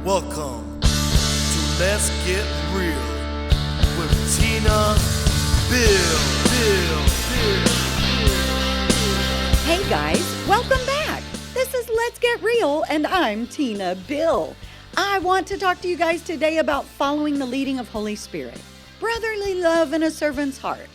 Welcome to Let's Get Real with Tina, Bill. Hey guys, welcome back. This is Let's Get Real and I'm Tina Bill. I want to talk to you guys today about following the leading of Holy Spirit, brotherly love and a servant's heart.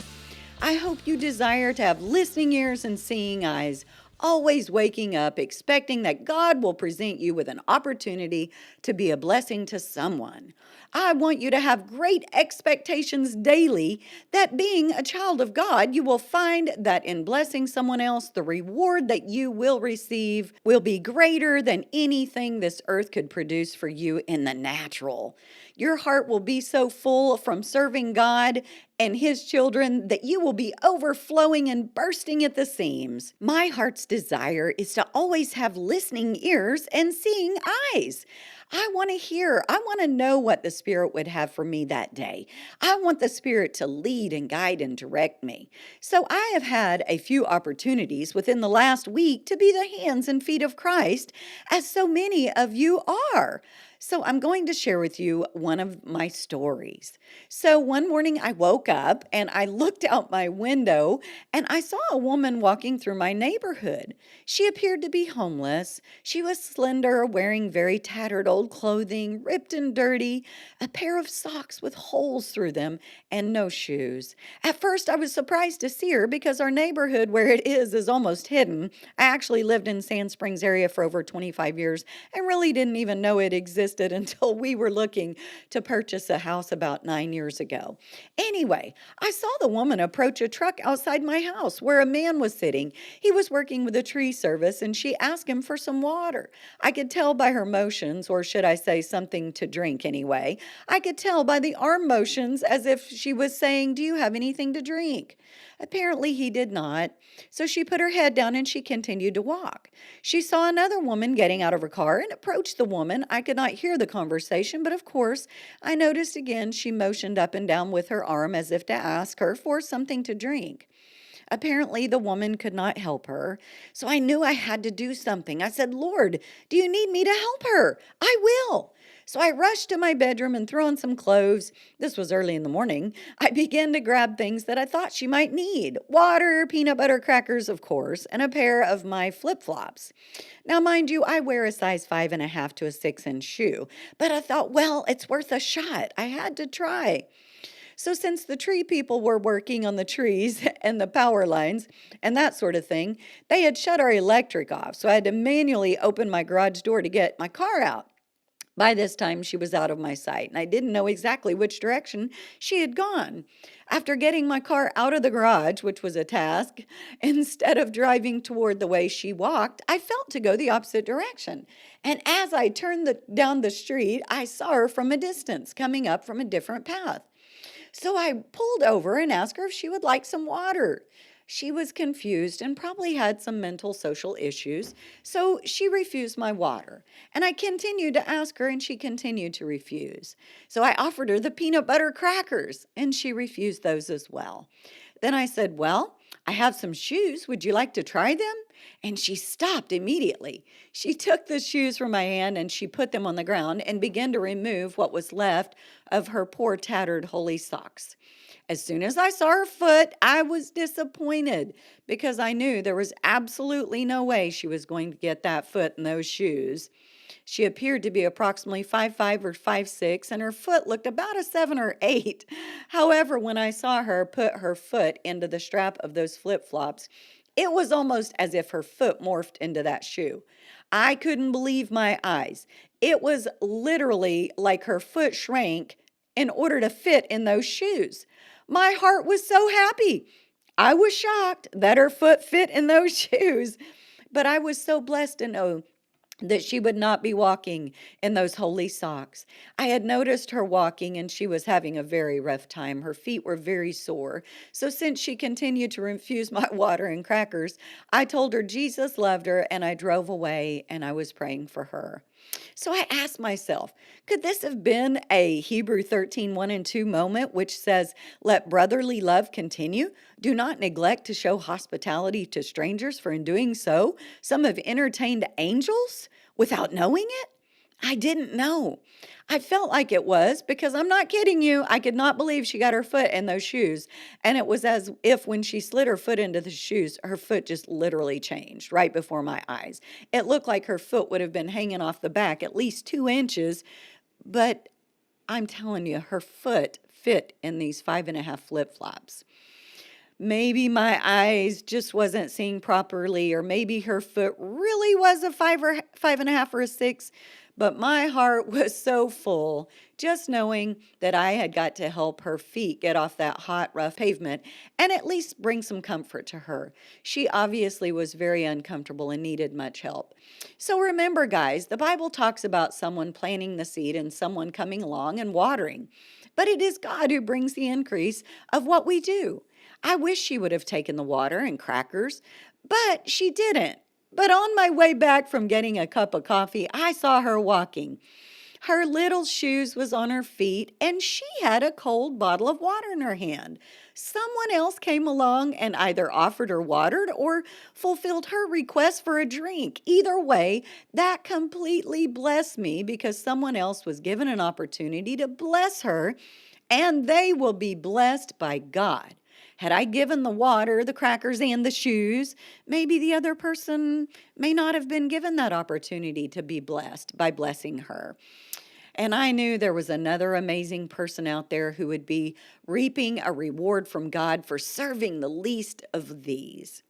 I hope you desire to have listening ears and seeing eyes, always waking up, expecting that God will present you with an opportunity to be a blessing to someone. I want you to have great expectations daily that being a child of God, you will find that in blessing someone else, the reward that you will receive will be greater than anything this earth could produce for you in the natural. Your heart will be so full from serving God and His children that you will be overflowing and bursting at the seams. My heart's desire is to always have listening ears and seeing eyes. I want to hear. I want to know what the Spirit would have for me that day. I want the Spirit to lead and guide and direct me. So I have had a few opportunities within the last week to be the hands and feet of Christ, as so many of you are. So I'm going to share with you one of my stories. So one morning I woke up and I looked out my window and I saw a woman walking through my neighborhood. She appeared to be homeless. She was slender, wearing very tattered old clothing, ripped and dirty, a pair of socks with holes through them, and no shoes. At first I was surprised to see her because our neighborhood where it is almost hidden. I actually lived in Sand Springs area for over 25 years and really didn't even know it existed until we were looking to purchase a house about 9 years ago. Anyway, I saw the woman approach a truck outside my house where a man was sitting. He was working with a tree service and she asked him for some water. I could tell by her motions, or should I say something to drink anyway. I could tell by the arm motions as if she was saying, "Do you have anything to drink?" Apparently he did not. So she put her head down and she continued to walk. She saw another woman getting out of her car and approached the woman. I could not hear the conversation, but of course, I noticed again she motioned up and down with her arm as if to ask her for something to drink. Apparently, the woman could not help her, so I knew I had to do something. I said, "Lord, do you need me to help her? I will." So I rushed to my bedroom and threw on some clothes. This was early in the morning. I began to grab things that I thought she might need: water, peanut butter crackers, of course, and a pair of my flip-flops. Now, mind you, I wear a size 5.5 to a 6-inch shoe, but I thought, well, it's worth a shot. I had to try. So since the tree people were working on the trees and the power lines and that sort of thing, they had shut our electric off. So I had to manually open my garage door to get my car out. By this time, she was out of my sight, and I didn't know exactly which direction she had gone. After getting my car out of the garage, which was a task, instead of driving toward the way she walked, I felt to go the opposite direction. And as I turned down the street, I saw her from a distance, coming up from a different path. So I pulled over and asked her if she would like some water. She was confused and probably had some mental social issues, so she refused my water. And I continued to ask her, and she continued to refuse. So I offered her the peanut butter crackers, and she refused those as well. Then I said, "Well, I have some shoes. Would you like to try them?" And she stopped immediately. She took the shoes from my hand and she put them on the ground and began to remove what was left of her poor tattered holy socks. As soon as I saw her foot, I was disappointed because I knew there was absolutely no way she was going to get that foot in those shoes. She appeared to be approximately 5'5" or 5'6", and her foot looked about a 7 or 8. However, when I saw her put her foot into the strap of those flip-flops, it was almost as if her foot morphed into that shoe. I couldn't believe my eyes. It was literally like her foot shrank in order to fit in those shoes. My heart was so happy. I was shocked that her foot fit in those shoes, but I was so blessed to know that she would not be walking in those holy socks. I had noticed her walking and she was having a very rough time. Her feet were very sore. So since she continued to refuse my water and crackers, I told her Jesus loved her and I drove away and I was praying for her. So I asked myself, could this have been a Hebrew 13, 1 and 2 moment which says, "Let brotherly love continue. Do not neglect to show hospitality to strangers, for in doing so, some have entertained angels without knowing it"? I didn't know. I felt like it was because I'm not kidding you. I could not believe she got her foot in those shoes. And it was as if when she slid her foot into the shoes, her foot just literally changed right before my eyes. It looked like her foot would have been hanging off the back at least 2 inches. But I'm telling you, her foot fit in these 5.5 flip-flops. Maybe my eyes just wasn't seeing properly, or maybe her foot really was a 5.5 or a 6. But my heart was so full just knowing that I had got to help her feet get off that hot, rough pavement and at least bring some comfort to her. She obviously was very uncomfortable and needed much help. So remember, guys, the Bible talks about someone planting the seed and someone coming along and watering. But it is God who brings the increase of what we do. I wish she would have taken the water and crackers, but she didn't. But on my way back from getting a cup of coffee, I saw her walking. Her little shoes was on her feet, and she had a cold bottle of water in her hand. Someone else came along and either offered her water or fulfilled her request for a drink. Either way, that completely blessed me because someone else was given an opportunity to bless her, and they will be blessed by God. Had I given the water, the crackers, and the shoes, maybe the other person may not have been given that opportunity to be blessed by blessing her. And I knew there was another amazing person out there who would be reaping a reward from God for serving the least of these.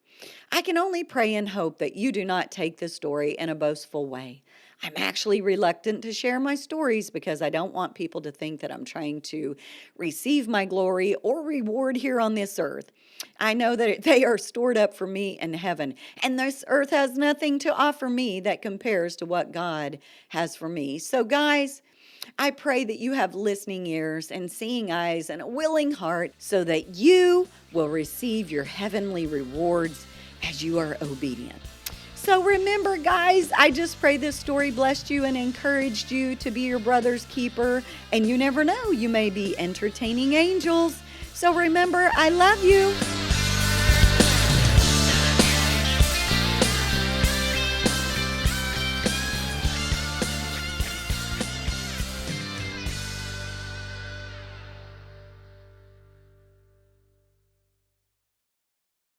I can only pray and hope that you do not take this story in a boastful way. I'm actually reluctant to share my stories because I don't want people to think that I'm trying to receive my glory or reward here on this earth. I know that they are stored up for me in heaven, and this earth has nothing to offer me that compares to what God has for me. So, guys, I pray that you have listening ears and seeing eyes and a willing heart so that you will receive your heavenly rewards as you are obedient. So remember, guys, I just pray this story blessed you and encouraged you to be your brother's keeper. And you never know, you may be entertaining angels. So remember, I love you.